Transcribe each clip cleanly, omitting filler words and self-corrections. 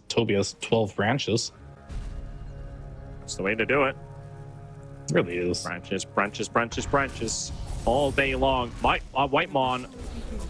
Toby has 12 branches. That's the way to do it. It really is. Branches all day long. Whitemon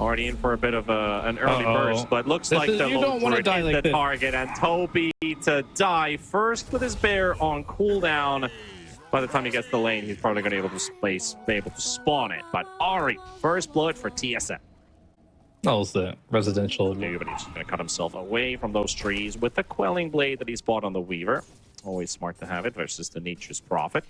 already in for a bit of an early burst, but looks like the Lord is the target, and Toby to die first with his bear on cooldown. By the time he gets the lane, he's probably going to be able to spawn it. But Ari, first blood for TSM. That was the residential. But he's just going to cut himself away from those trees with the quelling blade that he's bought on the Weaver. Always smart to have it versus the Nature's Prophet.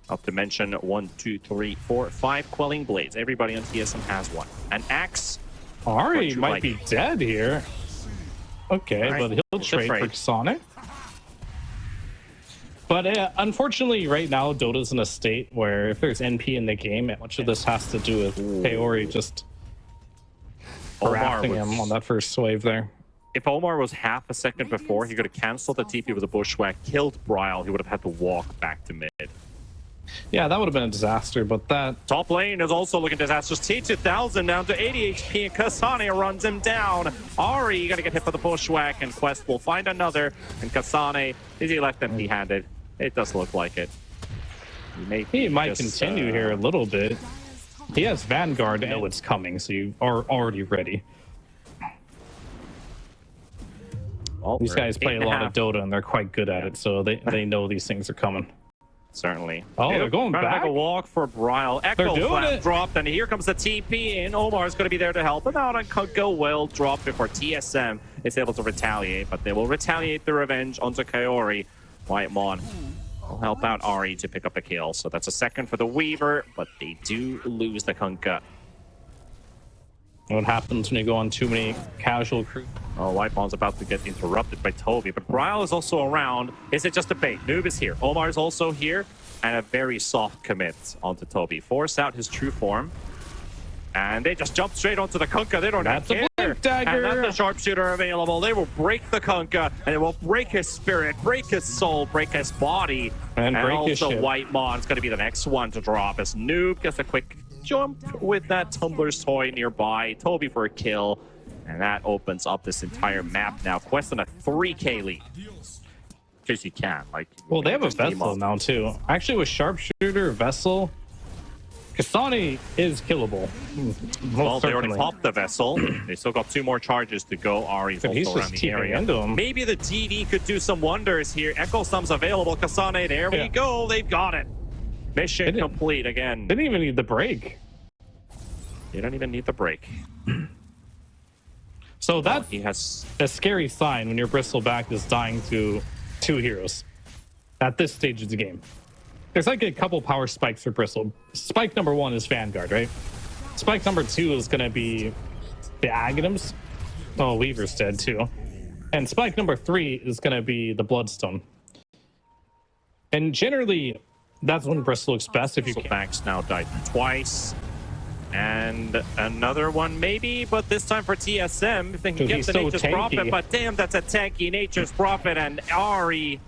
Not to mention 1, 2, 3, 4, 5 quelling blades. Everybody on TSM has one. An axe. Ari might be dead here. Okay, right. But he'll trade for Sonic. But unfortunately, right now, Dota's in a state where if there's NP in the game, much of this has to do with Kaori just harassing him on that first wave there. If Omar was half a second before, he could have canceled the TP with a bushwhack, killed Bryle, he would have had to walk back to mid. Yeah, that would have been a disaster, but that... Top lane is also looking disastrous. TI12 down to 80 HP, and Kasane runs him down. Ari gonna get hit for the bushwhack, and Quest will find another, and Kasane, is he left empty-handed? It does look like it. He might continue here a little bit. He has Vanguard to know it's coming, so you are already ready. Well, these guys play a lot of Dota, and they're quite good at it, so they know these things are coming. Certainly. Oh, they're going back. A walk for Bryle. Echo flat dropped, and here comes the TP, and Omar's going to be there to help him out, and could go well drop before TSM is able to retaliate, but they will retaliate the revenge onto Kaori. Whitemon will help out Ari to pick up the kill, so that's a second for the Weaver, but they do lose the Kunkka. What happens when you go on too many casual crew? Oh, Whitemon's about to get interrupted by Toby, but Bryle is also around. Is it just a bait? Noob is here. Omar's also here, and a very soft commit onto Toby. Force out his true form, and they just jump straight onto the Kunkka. They don't care. Dagger. And that's the sharpshooter available. They will break the Kunkka, and it will break his spirit, break his soul, break his body. And break his ship. Whitemon's going to be the next one to drop as Noob gets a quick jump with that Tumbler's toy nearby. Toby for a kill, and that opens up this entire map now. Quest on a 3K lead. Because you can. Well, they have a Vessel now, too. Actually, with Sharpshooter, Vessel... Kasane is killable. Well, they already popped the Vessel. They still got 2 more charges to go. Ari's also around the area. Maybe the DD could do some wonders here. Echo Stump's available. Kasane, there we go. They've got it. Mission complete again. They didn't even need the break. They don't even need the break. So that's a scary sign when your Bristleback is dying to 2 heroes at this stage of the game. There's like a couple power spikes for Bristle. Spike number 1 is Vanguard, right? Spike number 2 is going to be the Aghanims. Oh, Weaver's dead too. And spike number 3 is going to be the Bloodstone. And generally, that's when Bristle looks best if you can. Max now died twice. And another one maybe, but this time for TSM, if they can get the Nature's Prophet. But damn, that's a tanky Nature's Prophet, and Ari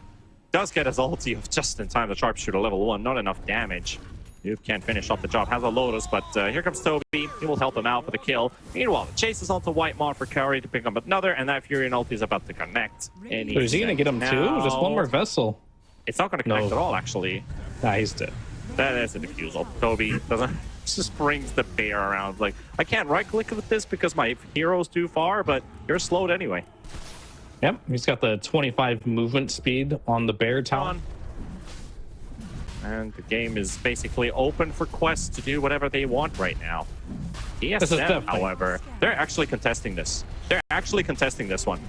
does get his ulti of just in time. The Sharpshooter level 1, not enough damage. Noob can't finish off the job. Has a Lotus, but here comes Toby. He will help him out for the kill. Meanwhile, the chase is onto Whitemon for Kaori to pick up another, and that Furion ulti is about to connect. So is he going to get him too? Just one more Vessel. It's not going to connect at all, actually. Nah, he's dead. That is a defusal. Toby doesn't just brings the bear around. Like, I can't right-click with this because my hero's too far, but you're slowed anyway. Yep, he's got the 25 movement speed on the bear talon. And the game is basically open for Quest to do whatever they want right now. TSM, however, they're actually contesting this. They're actually contesting this one.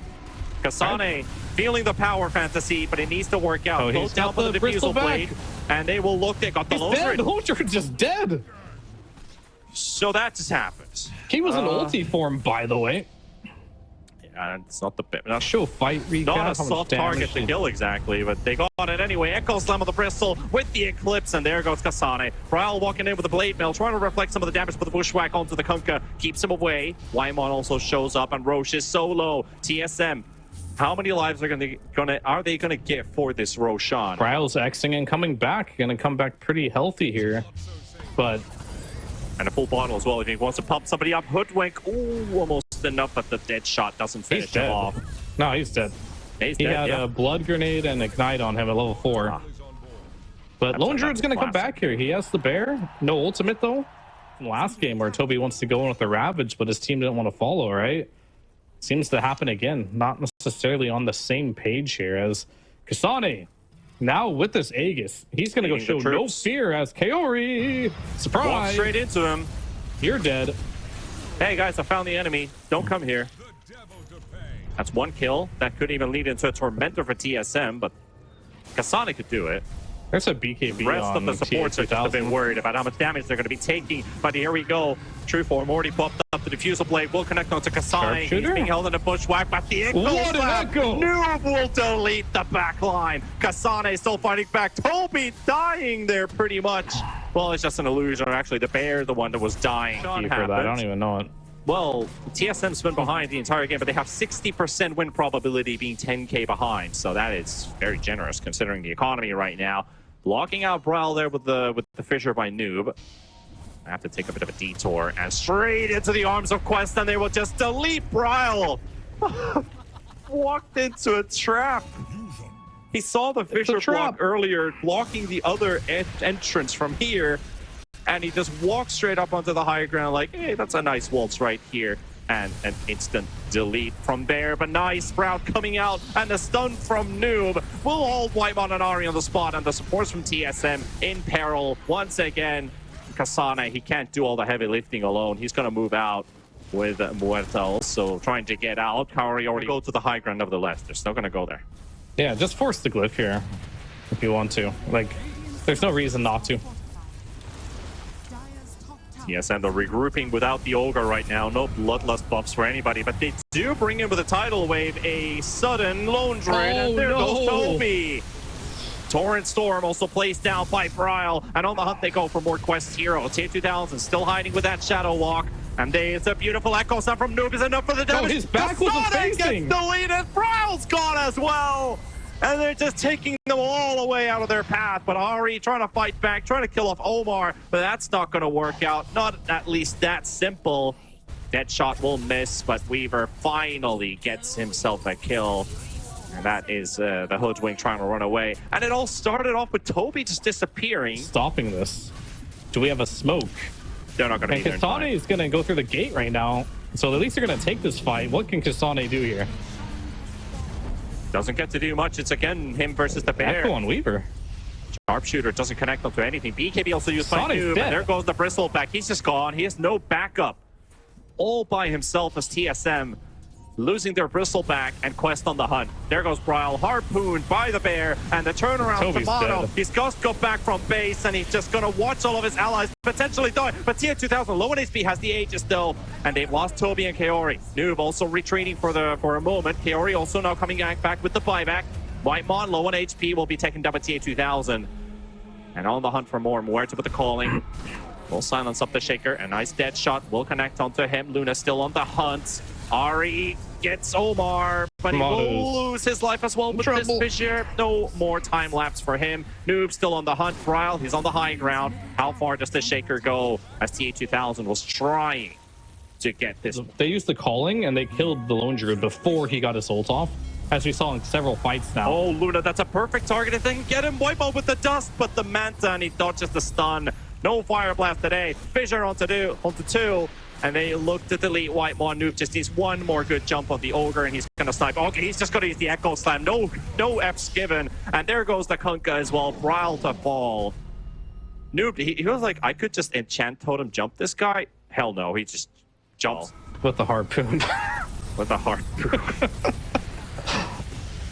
Kasane feeling the power fantasy, but it needs to work out. Oh, goes down for the defusal blade, and they will look. They got the Lodger's just dead. So that just happened. He was an ulti form, by the way. Yeah, it's not the bit. Not show fight recap. Not a soft target to kill exactly, but they got it anyway. Echo Slam of the Bristle with the Eclipse, and there goes Kasane. Bryle walking in with the Blade Mail, trying to reflect some of the damage with the Bushwhack onto the Kunkka. Keeps him away. Whitemon also shows up, and Roche is so low. TSM, how many lives are they gonna get for this Roshan? Bryle's Xing and coming back. Gonna come back pretty healthy here, but. And a full bottle as well if he wants to pump somebody up. Hoodwink, ooh, almost enough, but the dead shot doesn't finish him off. No, he's dead. He had a blood grenade and ignite on him at level 4. But Lone Druid's going to come back here. He has the bear. No ultimate, though. From last game where Toby wants to go in with the Ravage, but his team didn't want to follow, right? Seems to happen again. Not necessarily on the same page here as Kasane. Now with this Aegis, he's going to go show no fear as Kaori. Surprise! Walk straight into him. You're dead. Hey, guys, I found the enemy. Don't come here. That's 1 kill. That could even lead into a Tormentor for TSM, but Kasane could do it. There's a BKB. The rest of the supports are just a bit worried about how much damage they're going to be taking. But here we go. True form already popped up. The Diffusal Blade will connect onto Kasane. He's being held in a bushwhack, but the Echo Slap. Noob will delete the back line. Kasane still fighting back. Toby dying there pretty much. Well, it's just an illusion. Actually, the bear, the one that was dying. For that. I don't even know it. Well, TSM's been behind the entire game, but they have 60% win probability being 10k behind. So that is very generous considering the economy right now. Blocking out Brawl there with the Fissure by Noob. I have to take a bit of a detour and straight into the arms of Quest, and they will just delete Brawl. Walked into a trap. He saw the Fissure block earlier, blocking the other entrance from here, and he just walked straight up onto the high ground like, hey, that's a nice waltz right here. And an instant delete from there, but nice Sprout coming out, and the stun from Noob will hold Whitemon and Ari on the spot, and the supports from TSM in peril once again. Kasane, he can't do all the heavy lifting alone. He's gonna move out with Muerta also trying to get out. Kaori already go to the high ground nevertheless. They're still gonna go there. Yeah, just force the glyph here if you want to. Like, there's no reason not to. TSM, they're regrouping without the Ogre right now. No Bloodlust buffs for anybody, but they do bring in with a tidal wave a sudden Lone Druid, and there goes Toby. Torrent Storm also placed down by Bryle, and on the hunt they go for more Quest Hero. TI12 still hiding with that Shadow Walk, and it's a beautiful Echo Sound from Noob is enough for the damage. His back wasn't facing. Gets deleted. Bryle's gone as well. And they're just taking them all away out of their path. But Ari trying to fight back, trying to kill off Omar, but that's not going to work out. Not at least that simple. That shot will miss, but Weaver finally gets himself a kill. And that is the Hoodwink trying to run away. And it all started off with Toby just disappearing. Stopping this. Do we have a smoke? They're not going to be there. Kasane is going to go through the gate right now. So at least they're going to take this fight. What can Kasane do here? Doesn't get to do much. It's again him versus the bear. Echo on Weaver. Sharpshooter doesn't connect onto anything. BKB also used by Noob, and there goes the Bristleback. He's just gone. He has no backup. All by himself as TSM losing their Bristleback and Quest on the hunt. There goes Bryle, harpooned by the bear, and the turnaround to Mono. He's just got back from base, and he's just going to watch all of his allies potentially die. But TI12 low on HP has the Aegis though, and they've lost Toby and Kaori. Noob also retreating for a moment. Kaori also now coming back with the buyback. Whitemon low on HP will be taken down by TI2000. And on the hunt for more. Muerta with the calling. Will silence up the Shaker. A nice dead shot will connect onto him. Luna still on the hunt. Ari gets Omar, but he will lose his life as well with this Fissure. No more time lapse for him. Noob still on the hunt. Bryle, he's on the high ground. How far does the Shaker go? As TI2000 was trying to get this. They used the calling and they killed the Lone Druid before he got his ult off, as we saw in several fights now. Oh, Luna, that's a perfect target if they can get him. Wipe out with the dust, but the Manta, and he dodges the stun. No Fire Blast today. Fissure onto two. And they look to delete Whitemon. Noob just needs one more good jump on the Ogre, and he's going to snipe. Okay, he's just going to use the Echo Slam. No F's given. And there goes the Kunkka as well. Bryle to fall. Noob, he was like, I could just enchant totem jump this guy. Hell no, he just jumps. With the harpoon. With the harpoon.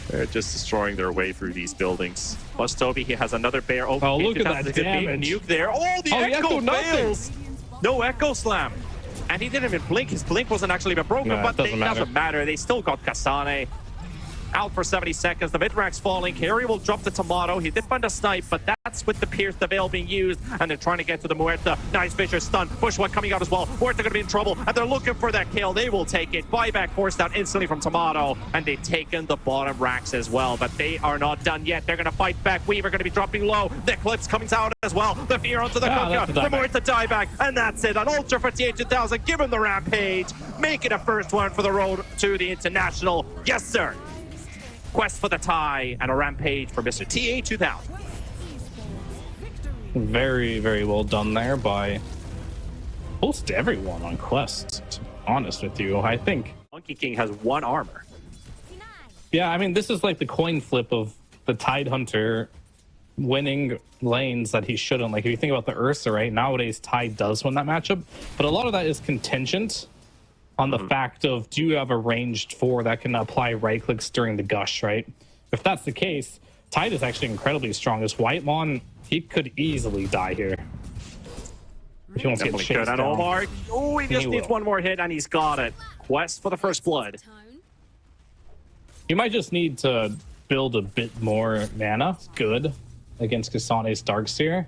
They're just destroying their way through these buildings. Plus Toby, he has another bear. Oh, look at that damage. Nuke there. Oh, the Echo fails. No Echo Slam. And he didn't even blink. His blink wasn't actually even broken, but it doesn't matter. They still got Kasane. out for 70 seconds. The mid-rack's falling. Carry will drop the Tomato. He did find a snipe, but that's with the Pierce, the Veil being used, and they're trying to get to the Muerta. Nice Fisher stun. Bushwhack coming out as well. Muerta going to be in trouble, and they're looking for that kill. They will take it. Buyback forced out instantly from Tomato, and they've taken the bottom racks as well, but they are not done yet. They're going to fight back. Weaver going to be dropping low. The Eclipse coming out as well. The Fear onto the Kunkka. The Muerta dieback, and that's it. An Ultra for TI12. Give him the Rampage. Make it a first one for the road to the International. Yes, sir. Quest for the tie and a Rampage for Mr. TI12. Very, very well done there by most everyone on Quest, to be honest with you. I think Monkey King has 1 armor. Yeah, I mean, this is like the coin flip of the Tide Hunter winning lanes that he shouldn't. Like, if you think about the Ursa, right? Nowadays, Tide does win that matchup, but a lot of that is contingent on the fact of, do you have a ranged 4 that can apply right clicks during the gush, right? If that's the case, Tide is actually incredibly strong. As Whitemon, he could easily die here. If he wants to get chased down. Omar. Oh, he just needs 1 more hit, and he's got it. Quest for the first blood. You might just need to build a bit more mana. Good against Kasane's Darkseer.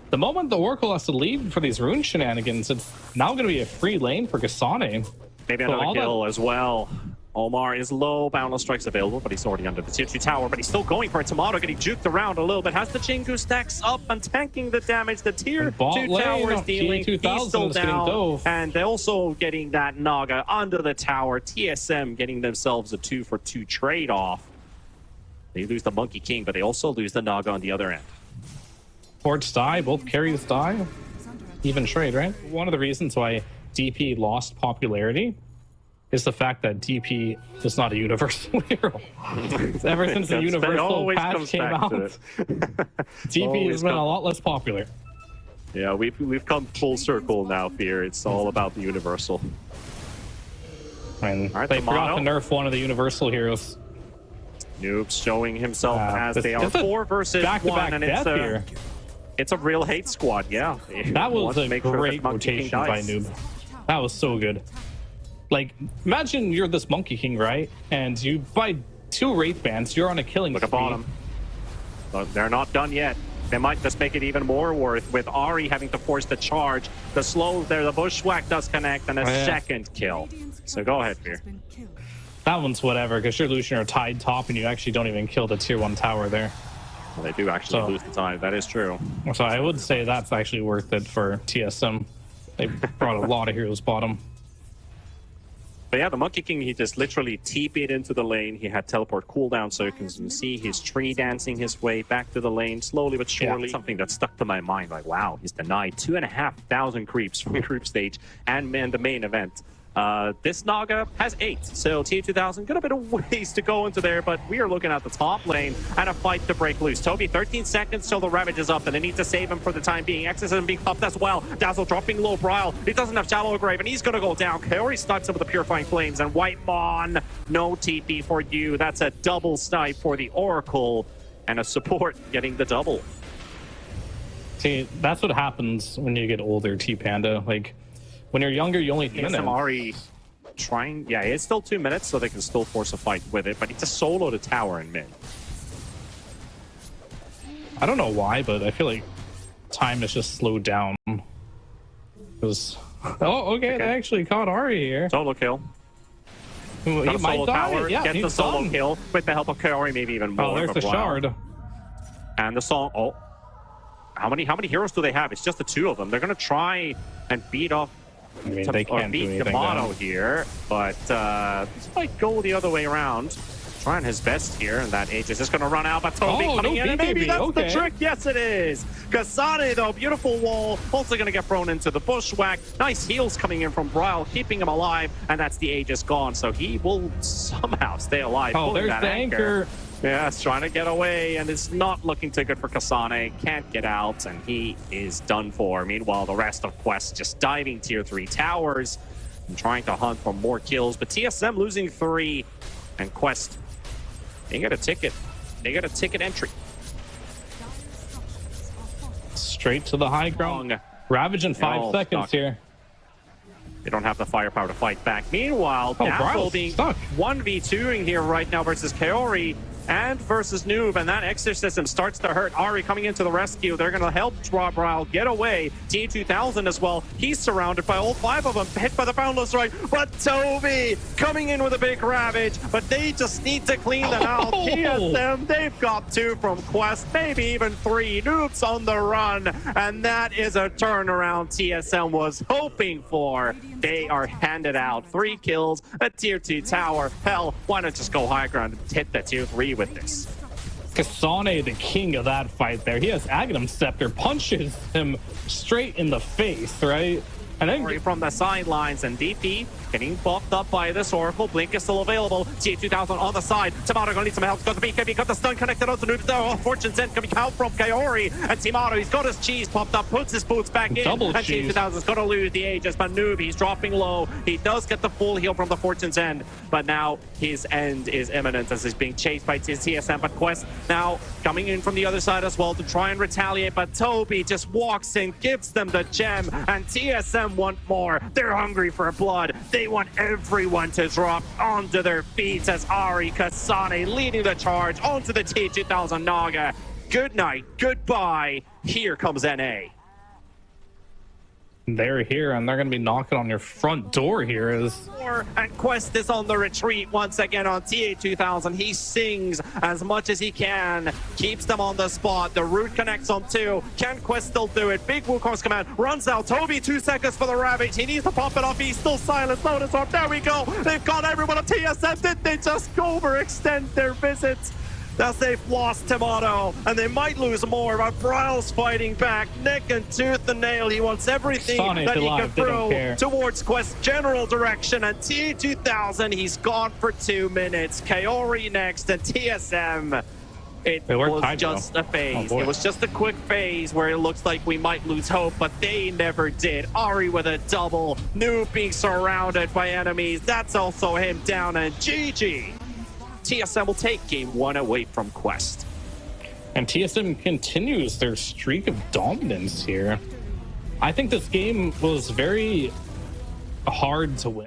The moment the Oracle has to leave for these rune shenanigans, it's now going to be a free lane for Kasane. Maybe another kill as well. Omar is low. Boundless Strike's available, but he's already under the tier 2 tower. But he's still going for a Tomato, getting juked around a little bit. Has the Jingu stacks up and tanking the damage. The tier 2 tower is dealing. He's still down. And they're also getting that Naga under the tower. TSM getting themselves a 2-for-2 trade-off. They lose the Monkey King, but they also lose the Naga on the other end. Ports die, both carries die. Even trade, right? One of the reasons why DP lost popularity is the fact that DP is not a universal hero. Ever since the universal patch came out, DP has been a lot less popular. Yeah, we've come full circle now, Fear. It's all about the universal. And they forgot to nerf one of the universal heroes. Noob's showing himself as they are 4 versus 1, and it's a real hate squad. Yeah, that was a great rotation by Noob. That was so good. Like, imagine you're this Monkey King, right? And you buy 2 Wraith Bands, you're on a killing spree. Look at bottom. But they're not done yet. They might just make it even more worth with Ahri having to force the charge. The slow there, the Bushwhack does connect, and a second kill. So go ahead, Fear. That one's whatever, because you're losing your Tide top, and you actually don't even kill the tier 1 tower there. Well, they do actually lose the Tide. That is true. So I would say that's actually worth it for TSM. They brought a lot of heroes bottom. But yeah, the Monkey King, he just literally TP'd into the lane. He had teleport cooldown, so you can see he's tree dancing his way back to the lane, slowly but surely. Yeah. Something that stuck to my mind, like, wow, he's denied 2,500 creeps from the group stage and the main event. This Naga has 8, so TI12 got a bit of ways to go into there, but we are looking at the top lane and a fight to break loose. Toby, 13 seconds till the Ravage is up, and they need to save him for the time being. Exorcism being popped as well. Dazzle dropping low. Bryle, he doesn't have Shallow Grave, and he's going to go down. Kaori snipes him with the Purifying Flames, and Whitemon, no TP for you. That's a double snipe for the Oracle, and a support getting the double. See, that's what happens when you get older, T-Panda. Like, when you're younger, you only think Ahri trying. Yeah, it's still 2 minutes, so they can still force a fight with it, but it's a solo to tower in mid. I don't know why, but I feel like time is just slowed down. Because okay, they actually caught Ahri here. Solo kill. He might die. Tower, yeah, get the solo kill with the help of Kaori, maybe even more. Oh, there's the shard. And the song. Oh, how many heroes do they have? It's just the 2 of them. They're gonna try and beat off. I mean, they can't beat do anything Tomato here, but this might go the other way around. Trying his best here, and that Age is just going to run out, but Toby coming in, and maybe that's the trick. Yes, it is. Kasane, though, beautiful wall, also going to get thrown into the Bushwhack. Nice heals coming in from Bryle, keeping him alive, and that's the Aegis gone, so he will somehow stay alive. Oh, there's the anchor. Yeah, it's trying to get away, and it's not looking too good for Kasane. Can't get out, and he is done for. Meanwhile, the rest of Quest just diving tier 3 towers and trying to hunt for more kills. But TSM losing 3, and Quest, they got a ticket. They got a ticket entry. Straight to the high ground. Ravage in 5 seconds here. They don't have the firepower to fight back. Meanwhile, Dazzle being 1v2ing here right now versus Kaori and versus Noob, and that exorcism starts to hurt. Ari coming into the rescue. They're going to help Brawl get away. TI12 as well. He's surrounded by all 5 of them, hit by the Boundless Right. But Toby coming in with a big ravage, but they just need to clean them out. TSM, they've got 2 from Quest, maybe even 3. Noob's on the run, and that is a turnaround TSM was hoping for. They are handed out 3 kills, a tier 2 tower. Hell, why not just go high ground and hit the tier 3 with this? Kasane, the king of that fight there. He has Aghanim Scepter, punches him straight in the face, right? And then from the sidelines, and DP getting buffed up by this Oracle. Blink is still available. TI2000 on the side. Timato gonna need some help. Got the BKB, got the stun connected onto Noob. Oh, Fortune's End coming out from Kaori. And Timato, he's got his cheese popped up, puts his boots back in. Double and cheese. TI2000's gonna lose the Aegis, but Noob, he's dropping low. He does get the full heal from the Fortune's End, but now his end is imminent as he's being chased by TSM. But Quest now coming in from the other side as well to try and retaliate, but Toby just walks in, gives them the gem, and TSM want more. They're hungry for blood. They want everyone to drop onto their feet as Ari Kasane leading the charge onto the T2000 Naga. Good night, goodbye. Here comes NA. They're here, and they're going to be knocking on your front door here. And Quest is on the retreat once again on TI2000. He sings as much as he can, keeps them on the spot. The root connects on 2. Can Quest still do it? Big Wukong's command runs out. Toby, 2 seconds for the Ravage. He needs to pop it off. He's still silent. Lotus Orb. There we go. They've got everyone on TSM. Did they just overextend their visits? As they've lost Timato, and they might lose more, but Bryle's fighting back, neck and tooth and nail. He wants everything that he can throw towards Quest's general direction, and T2000, he's gone for 2 minutes. Kaori next, and TSM. It was just a phase. It was just a quick phase where it looks like we might lose hope, but they never did. Ari with a double, Noob being surrounded by enemies. That's also him down, and GG. TSM will take game 1 away from Quest. And TSM continues their streak of dominance here. I think this game was very hard to win.